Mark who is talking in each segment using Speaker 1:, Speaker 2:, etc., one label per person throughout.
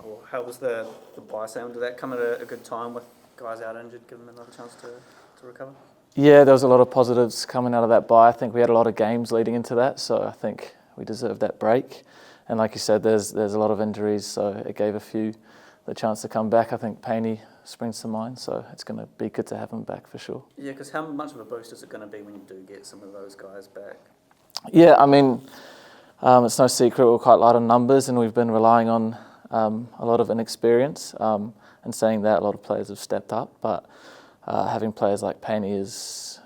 Speaker 1: Or how was the bye, Sam? Did that come at a good time with guys out injured, give them another chance to recover?
Speaker 2: Yeah, there was a lot of positives coming out of that bye. I think we had a lot of games leading into that, so I think we deserved that break. And like you said, there's a lot of injuries, so it gave a few the chance to come back. I think Paney springs to mind, so it's going to be good to have him back for sure.
Speaker 1: Yeah, because how much of a boost is it going to be when you do get some of those guys back?
Speaker 2: Yeah, I mean, it's no secret we're quite light on numbers, and we've been relying on a lot of inexperience. And saying that, a lot of players have stepped up, but having players like Paney is,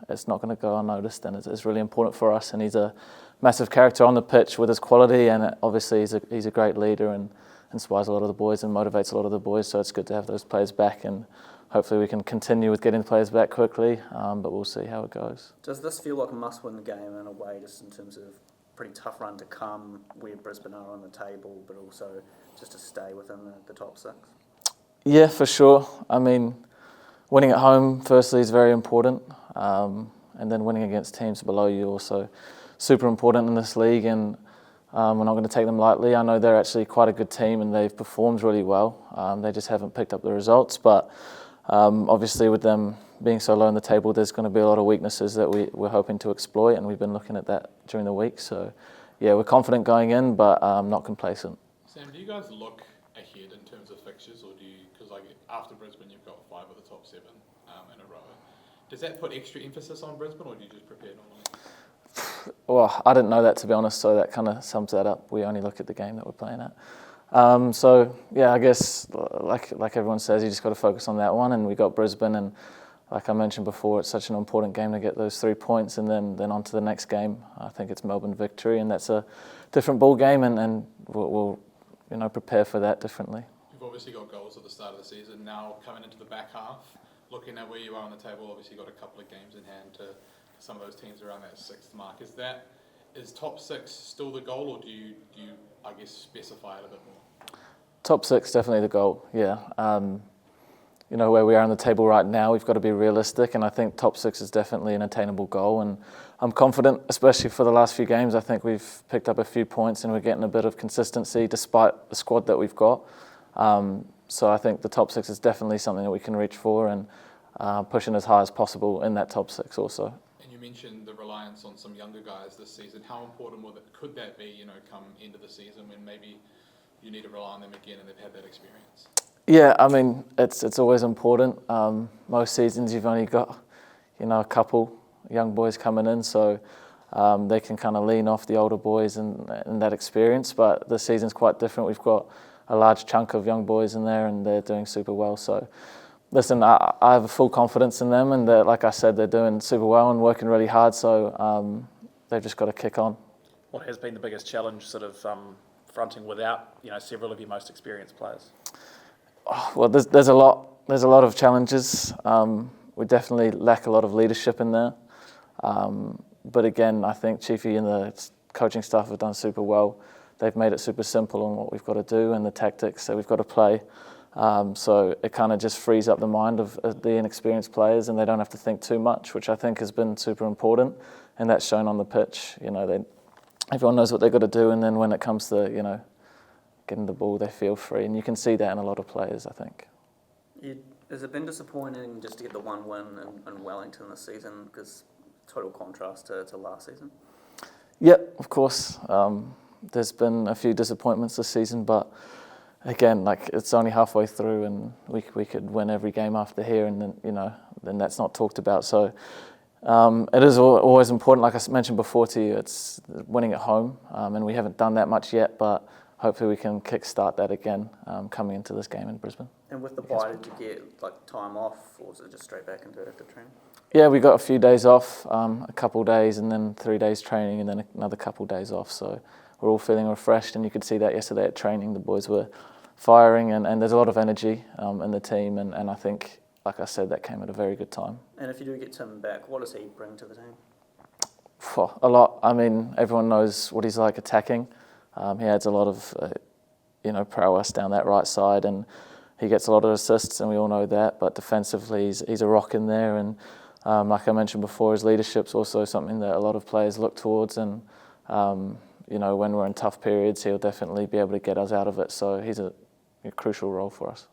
Speaker 2: it's not going to go unnoticed, and it's really important for us. And he's a massive character on the pitch with his quality, and obviously he's a great leader and inspires a lot of the boys and motivates a lot of the boys. So it's good to have those players back, and hopefully we can continue with getting the players back quickly. But we'll see how it goes.
Speaker 1: Does this feel like a must-win game in a way, just in terms of pretty tough run to come, where Brisbane are on the table, but also just to stay within the top six?
Speaker 2: Yeah, for sure. I mean, winning at home, firstly, is very important. And then winning against teams below you also super important in this league. And we're not going to take them lightly. I know they're actually quite a good team and they've performed really well. They just haven't picked up the results. But obviously with them being so low on the table, there's going to be a lot of weaknesses that we're hoping to exploit. And we've been looking at that during the week. So, yeah, we're confident going in, but not complacent.
Speaker 3: Sam, do you guys look ahead in terms of fixtures, or do you, because like after Brisbane you've got 5 of the top 7 in a row. Does that put extra emphasis on Brisbane, or do you just prepare normally?
Speaker 2: Well, I didn't know that, to be honest, so that kind of sums that up. We only look at the game that we're playing at. So, yeah, I guess, like everyone says, you just got to focus on that one, and we got Brisbane, and like I mentioned before, it's such an important game to get those 3 points, and then on to the next game. I think it's Melbourne victory, and that's a different ball game, and we'll prepare for that differently.
Speaker 3: You've obviously got goals at the start of the season. Now coming into the back half, looking at where you are on the table, obviously got a couple of games in hand to some of those teams around that 6th mark. Is top 6 still the goal, or do you I guess specify it a bit more?
Speaker 2: Top 6 definitely the goal. Yeah. Where we are on the table right now, we've got to be realistic, and I think top 6 is definitely an attainable goal, and I'm confident, especially for the last few games. I think we've picked up a few points and we're getting a bit of consistency despite the squad that we've got. So I think the top 6 is definitely something that we can reach for, and pushing as high as possible in that top 6 also.
Speaker 3: And you mentioned the reliance on some younger guys this season. How important could that be, come end of the season when maybe you need to rely on them again and they've had that experience?
Speaker 2: Yeah, I mean, it's always important. Most seasons you've only got, a couple young boys coming in, so they can kind of lean off the older boys and that experience. But the season's quite different. We've got a large chunk of young boys in there, and they're doing super well. So, listen, I have a full confidence in them, and like I said, they're doing super well and working really hard. So they've just got to kick on.
Speaker 4: What has been the biggest challenge, sort of fronting without, several of your most experienced players?
Speaker 2: Well, there's a lot of challenges. We definitely lack a lot of leadership in there. But again, I think Chiefy and the coaching staff have done super well. They've made it super simple on what we've got to do and the tactics that we've got to play. So it kind of just frees up the mind of the inexperienced players, and they don't have to think too much, which I think has been super important. And that's shown on the pitch. Everyone knows what they've got to do, and then when it comes to, getting the ball, they feel free. And you can see that in a lot of players, I think.
Speaker 1: Has it been disappointing just to get the one win in Wellington this season? Because total contrast to last season.
Speaker 2: Yep, of course. There's been a few disappointments this season, but again, it's only halfway through, and we could win every game after here, and then that's not talked about. So it is always important, like I mentioned before to you, it's winning at home, and we haven't done that much yet, but hopefully we can kickstart that again coming into this game in Brisbane.
Speaker 1: And with the bye, did you get time off, or was it just straight back into training?
Speaker 2: Yeah, we got a few days off, a couple days, and then 3 days training, and then another couple days off. So we're all feeling refreshed, and you could see that yesterday at training. The boys were firing, and there's a lot of energy in the team, and I think, like I said, that came at a very good time.
Speaker 1: And if you do get Tim back, what does he bring to the team?
Speaker 2: A lot. I mean, everyone knows what he's like attacking. He adds a lot of, prowess down that right side, and he gets a lot of assists, and we all know that. But defensively, he's a rock in there, and like I mentioned before, his leadership's also something that a lot of players look towards, and you know, when we're in tough periods, he'll definitely be able to get us out of it. So he's a crucial role for us.